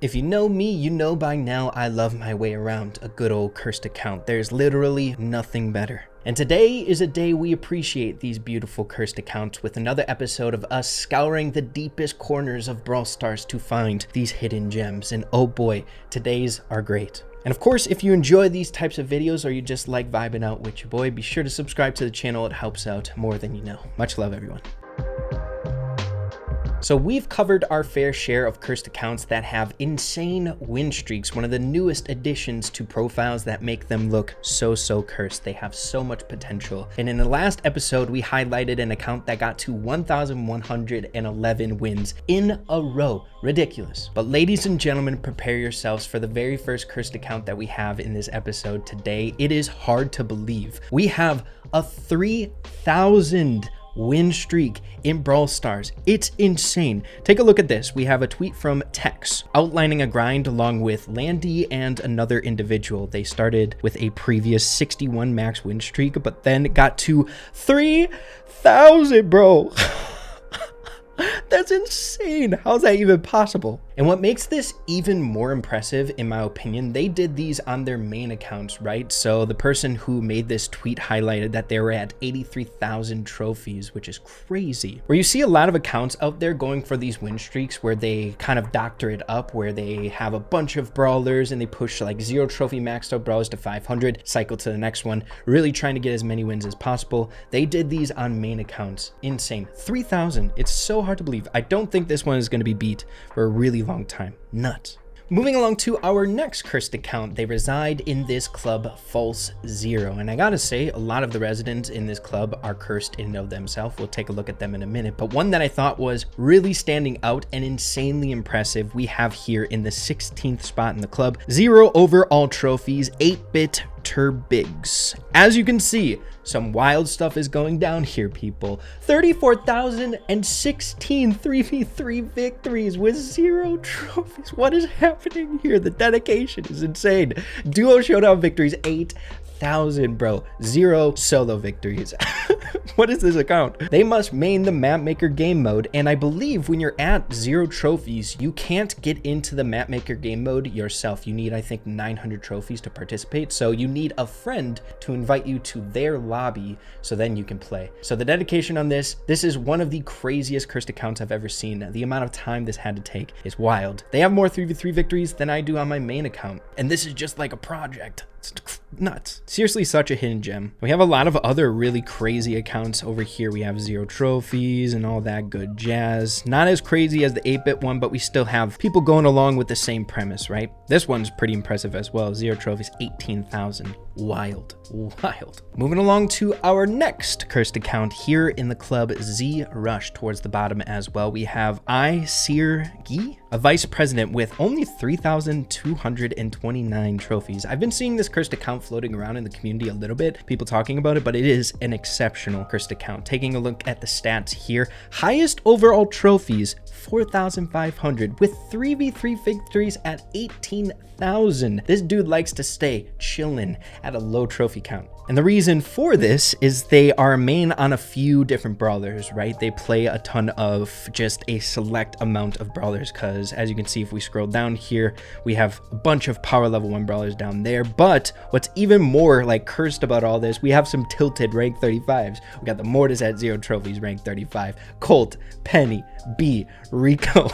If you know me, you know by now I love my way around a good old cursed account. There's literally nothing better. And today is a day we appreciate these beautiful cursed accounts with another episode of us scouring the deepest corners of Brawl Stars to find these hidden gems. And oh boy, today's are great. And of course, if you enjoy these types of videos or you just like vibing out with your boy, be sure to subscribe to the channel. It helps out more than you know. Much love, everyone. So we've covered our fair share of cursed accounts that have insane win streaks, one of the newest additions to profiles that make them look so cursed. They have so much potential. And in the last episode, we highlighted an account that got to 1,111 wins in a row. Ridiculous. But ladies and gentlemen, prepare yourselves for the very first cursed account that we have in this episode today. It is hard to believe. We have a 3,000 win streak in Brawl Stars. It's insane. Take a look at this. We have a tweet from Tex outlining a grind along with Landy and another individual. They started with a previous 61 max win streak, but then got to 3,000, bro. That's insane. How's that even possible? And what makes this even more impressive, in my opinion, they did these on their main accounts, right? So the person who made this tweet highlighted that they were at 83,000 trophies, which is crazy. Where you see a lot of accounts out there going for these win streaks where they kind of doctor it up, where they have a bunch of brawlers and they push like 0 trophy maxed out brawlers to 500, cycle to the next one, really trying to get as many wins as possible. They did these on main accounts. Insane. 3,000. It's so hard to believe. I don't think this one is going to be beat for a really long time. Nuts. Moving along to our next cursed account, they reside in this club False Zero. And I gotta say, a lot of the residents in this club are cursed in and of themselves. We'll take a look at them in a minute. But one that I thought was really standing out and insanely impressive, we have here in the 16th spot in the club. 0 overall trophies, 8-bit Turbigs. As you can see, some wild stuff is going down here, people. 34,016 3v3 victories with 0 trophies. What is happening here? The dedication is insane. Duo showdown victories, 8,000, bro. 0 solo victories. What is this account? They must main the map maker game mode, and I believe when you're at 0 trophies, you can't get into the map maker game mode yourself. You need, I think, 900 trophies to participate, so you need a friend to invite you to their lobby so then you can play. So the dedication on this is one of the craziest cursed accounts I've ever seen. The amount of time this had to take is wild. They have more 3v3 victories than I do on my main account, and this is just like a project. It's nuts. Seriously, such a hidden gem. We have a lot of other really crazy accounts over here. We have 0 trophies and all that good jazz. Not as crazy as the 8-bit one, but we still have people going along with the same premise, right? This one's pretty impressive as well. 0 trophies, 18,000. Wild. Moving along to our next cursed account here in the club Z Rush towards the bottom as well. We have Gi, a vice president with only 3,229 trophies. I've been seeing this cursed account floating around in the community a little bit, people talking about it, but it is an exceptional cursed account. Taking a look at the stats here, highest overall trophies, 4,500 with 3v3 victories at 18,000. This dude likes to stay chillin' at a low trophy count. And the reason for this is they are main on a few different brawlers, right? They play a ton of just a select amount of brawlers because as you can see, if we scroll down here, we have a bunch of power level 1 brawlers down there. But what's even more like cursed about all this, we have some tilted rank 35s. We got the Mortis at 0 trophies, rank 35, Colt, Penny, B, Rico,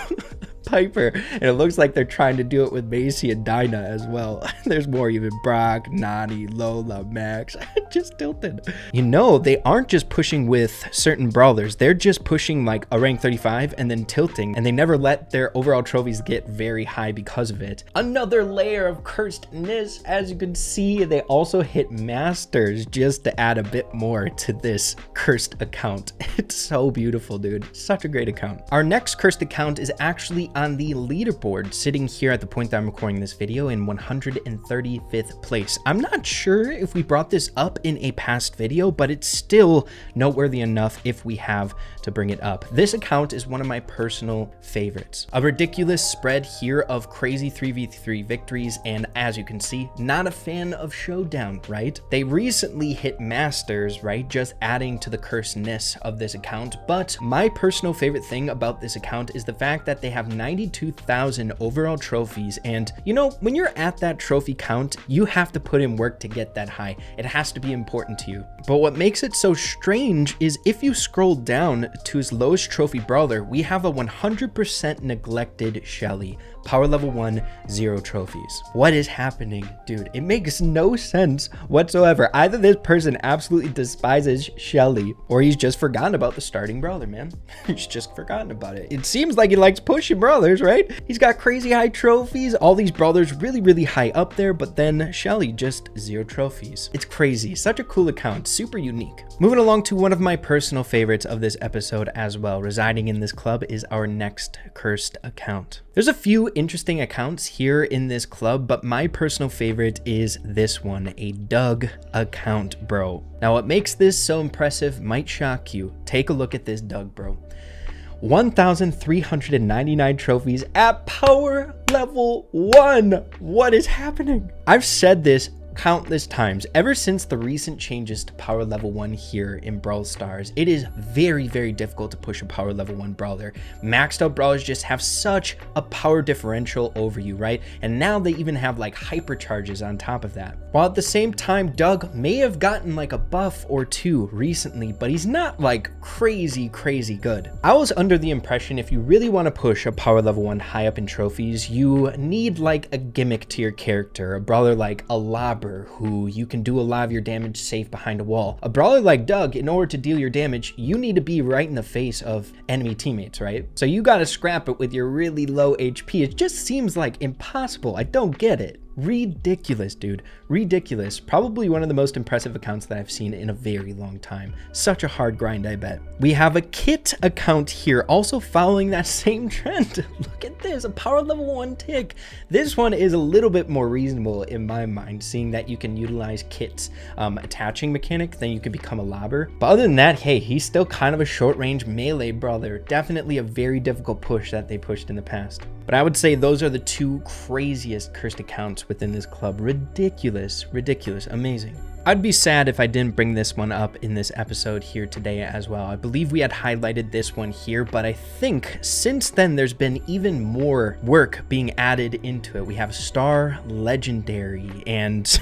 Piper, and it looks like they're trying to do it with Macy and Dinah as well. There's more, even Brock, Nani, Lola, Max, just tilted. You know, they aren't just pushing with certain brawlers, they're just pushing like a rank 35 and then tilting, and they never let their overall trophies get very high because of it. Another layer of cursedness, as you can see, they also hit masters just to add a bit more to this cursed account. It's so beautiful, dude. Such a great account. Our next cursed account is actually on the leaderboard, sitting here at the point that I'm recording this video in 135th place. I'm not sure if we brought this up in a past video, but it's still noteworthy enough if we have to bring it up. This account is one of my personal favorites. A ridiculous spread here of crazy 3v3 victories, and as you can see, not a fan of Showdown, right? They recently hit Masters, right? Just adding to the cursedness of this account, but my personal favorite thing about this account is the fact that they have 92,000 overall trophies. And you know, when you're at that trophy count, you have to put in work to get that high. It has to be important to you. But what makes it so strange is if you scroll down to his lowest trophy brawler, we have a 100% neglected Shelly. Power level 1, 0 trophies. What is happening, dude? It makes no sense whatsoever. Either this person absolutely despises Shelly, or he's just forgotten about the starting brawler, man. He's just forgotten about it. It seems like he likes pushing brawlers, right? He's got crazy high trophies. All these brawlers really high up there, but then Shelly just 0 trophies. It's crazy. Such a cool account. Super unique. Moving along to one of my personal favorites of this episode as well. Residing in this club is our next cursed account. There's a few interesting accounts here in this club, but my personal favorite is this one, a Doug account, bro. Now, what makes this so impressive might shock you. Take a look at this Doug, bro. 1,399 trophies at power level 1. What is happening? I've said this countless times ever since the recent changes to power level 1 here in Brawl Stars. It is very difficult to push a power level 1 brawler. Maxed out brawlers just have such a power differential over you, right? And now they even have like hypercharges on top of that. While at the same time, Doug may have gotten like a buff or two recently, but he's not like crazy good. I was under the impression if you really want to push a power level 1 high up in trophies, you need like a gimmick to your character, a brawler like a Lobber, who you can do a lot of your damage safe behind a wall. A brawler like Doug, in order to deal your damage, you need to be right in the face of enemy teammates, right? So you gotta scrap it with your really low HP. It just seems like impossible. I don't get it. Ridiculous, dude. Ridiculous. Probably one of the most impressive accounts that I've seen in a very long time. Such a hard grind, I bet. We have a Kit account here, also following that same trend. Look at this, a power level 1 tick. This one is a little bit more reasonable in my mind, seeing that you can utilize Kit's attaching mechanic, then you can become a lobber. But other than that, hey, he's still kind of a short range melee brawler. Definitely a very difficult push that they pushed in the past. But I would say those are the two craziest cursed accounts within this club. Ridiculous, amazing. I'd be sad if I didn't bring this one up in this episode here today as well. I believe we had highlighted this one here, but I think since then there's been even more work being added into it. We have Star Legendary, and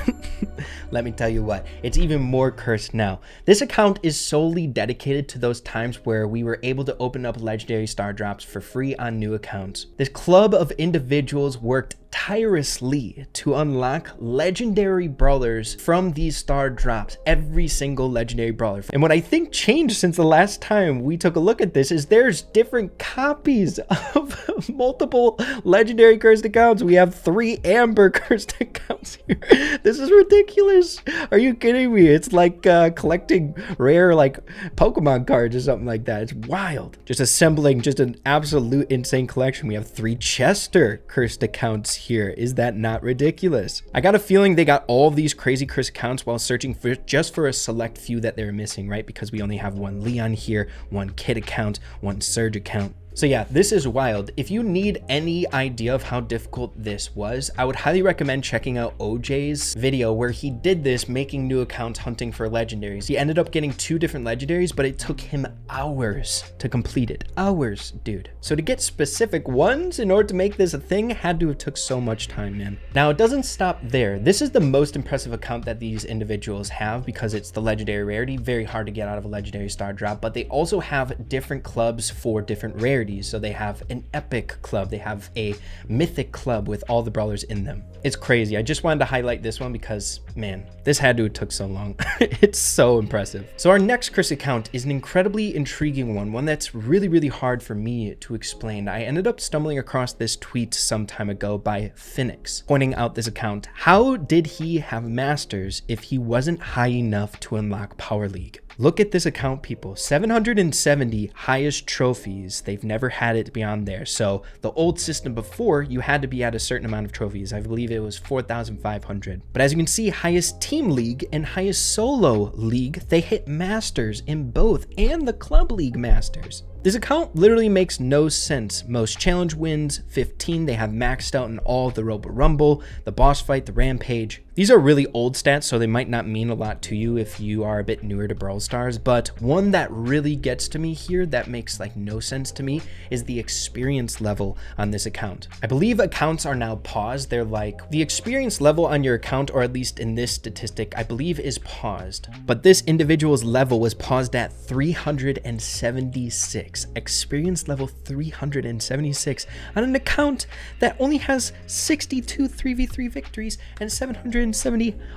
let me tell you what, it's even more cursed now. This account is solely dedicated to those times where we were able to open up legendary star drops for free on new accounts. This club of individuals worked tirelessly to unlock legendary brawlers from these star drops, every single legendary brawler. And what I think changed since the last time we took a look at this is there's different copies of multiple legendary cursed accounts. We have 3 amber cursed accounts here. This is ridiculous. Are you kidding me? It's like collecting rare like Pokemon cards or something like that. It's wild. Just assembling just an absolute insane collection. We have 3 Chester cursed accounts here. Is that not ridiculous? I got a feeling they got all of these crazy cursed accounts while searching for just for a select few that they're missing, right? Because we only have 1 Leon here, 1 Kid account, 1 Surge account. So yeah, this is wild. If you need any idea of how difficult this was, I would highly recommend checking out OJ's video where he did this, making new accounts hunting for legendaries. He ended up getting 2 different legendaries, but it took him hours to complete it. Hours, dude. So to get specific ones in order to make this a thing had to have took so much time, man. Now it doesn't stop there. This is the most impressive account that these individuals have because it's the legendary rarity. Very hard to get out of a legendary star drop, but they also have different clubs for different rarities. So they have an epic club, they have a mythic club with all the brawlers in them. It's crazy. I just wanted to highlight this one because, man, this had to have took so long. It's so impressive. So our next curse account is an incredibly intriguing one that's really hard for me to explain. I ended up stumbling across this tweet some time ago by Phoenix, pointing out this account. How did he have masters if he wasn't high enough to unlock Power League? Look at this account, people. 770 highest trophies. They've never had it beyond there. So the old system before, you had to be at a certain amount of trophies. I believe it was 4,500. But as you can see, highest team league and highest solo league, they hit masters in both, and the club league masters. This account literally makes no sense. Most challenge wins, 15. They have maxed out in all the Robo Rumble, the boss fight, the rampage. These are really old stats, so they might not mean a lot to you if you are a bit newer to Brawl Stars, but one that really gets to me here that makes like no sense to me is the experience level on this account. I believe accounts are now paused. They're like, the experience level on your account, or at least in this statistic, I believe is paused. But this individual's level was paused at 376. Experience level 376 on an account that only has 62 3v3 victories and 770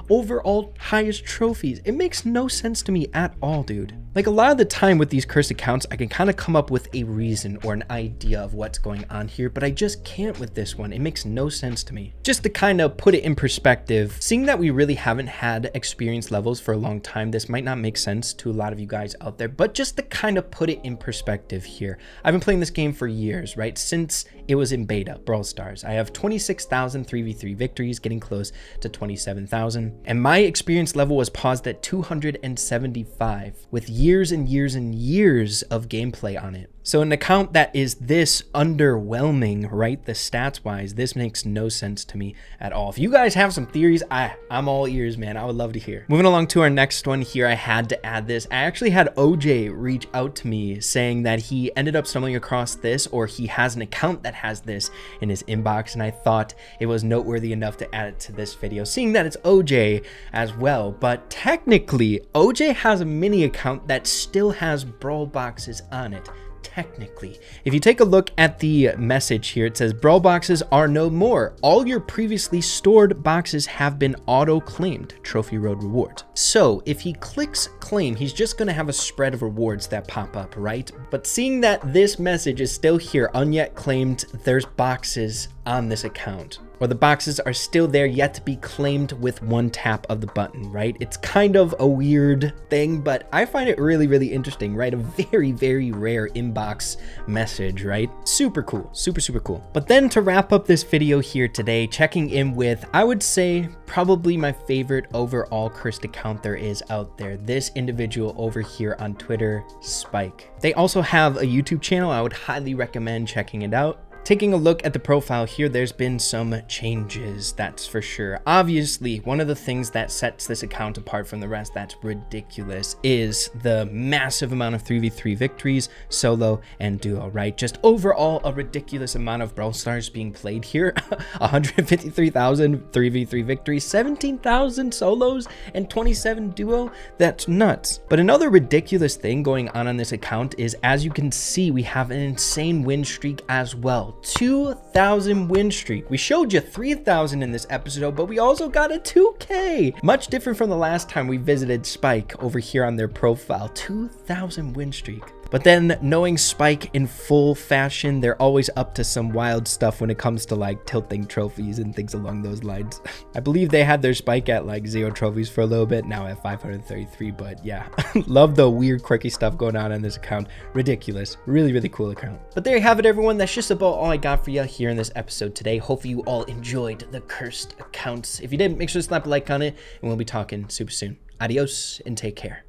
overall highest trophies. It makes no sense to me at all, dude. Like a lot of the time with these cursed accounts, I can kind of come up with a reason or an idea of what's going on here, but I just can't with this one. It makes no sense to me. Just to kind of put it in perspective, seeing that we really haven't had experience levels for a long time, this might not make sense to a lot of you guys out there, but just to kind of put it in perspective here, I've been playing this game for years, right? Since it was in beta, Brawl Stars. I have 26,000 3v3 victories, getting close to 27,000, and my experience level was paused at 275 with years and years and years of gameplay on it. So an account that is this underwhelming, right, the stats wise, this makes no sense to me at all. If you guys have some theories, I'm all ears, man. I would love to hear. Moving along to our next one here, I had to add this. I actually had OJ reach out to me saying that he ended up stumbling across this, or he has an account that has this in his inbox, and I thought it was noteworthy enough to add it to this video, seeing that it's OJ as well. But technically, OJ has a mini account that still has Brawl boxes on it. Technically, if you take a look at the message here, it says Brawl boxes are no more. All your previously stored boxes have been auto-claimed. Trophy Road rewards. So if he clicks claim, he's just going to have a spread of rewards that pop up, right? But seeing that this message is still here, unyet claimed, there's boxes on this account, or the boxes are still there yet to be claimed with one tap of the button, right? It's kind of a weird thing, but I find it really, really interesting, right? A very, very rare inbox message, right? Super cool, super, super cool. But then to wrap up this video here today, checking in with, I would say, probably my favorite overall cursed account there is out there. This individual over here on Twitter, Spike. They also have a YouTube channel. I would highly recommend checking it out. Taking a look at the profile here, there's been some changes, that's for sure. Obviously, one of the things that sets this account apart from the rest that's ridiculous is the massive amount of 3v3 victories, solo and duo, right? Just overall, a ridiculous amount of Brawl Stars being played here. 153,000 3v3 victories, 17,000 solos, and 27 duo. That's nuts. But another ridiculous thing going on this account is, as you can see, we have an insane win streak as well. 2,000 win streak. We showed you 3,000 in this episode, but we also got a 2K. Much different from the last time we visited Spike over here on their profile. 2,000 win streak. But then knowing Spike in full fashion, they're always up to some wild stuff when it comes to like tilting trophies and things along those lines. I believe they had their Spike at like 0 trophies for a little bit, now at 533, but yeah. Love the weird quirky stuff going on this account. Ridiculous. Really, really cool account. But there you have it, everyone. That's just about all I got for you here in this episode today. Hopefully you all enjoyed the cursed accounts. If you did, make sure to slap a like on it, and we'll be talking super soon. Adios and take care.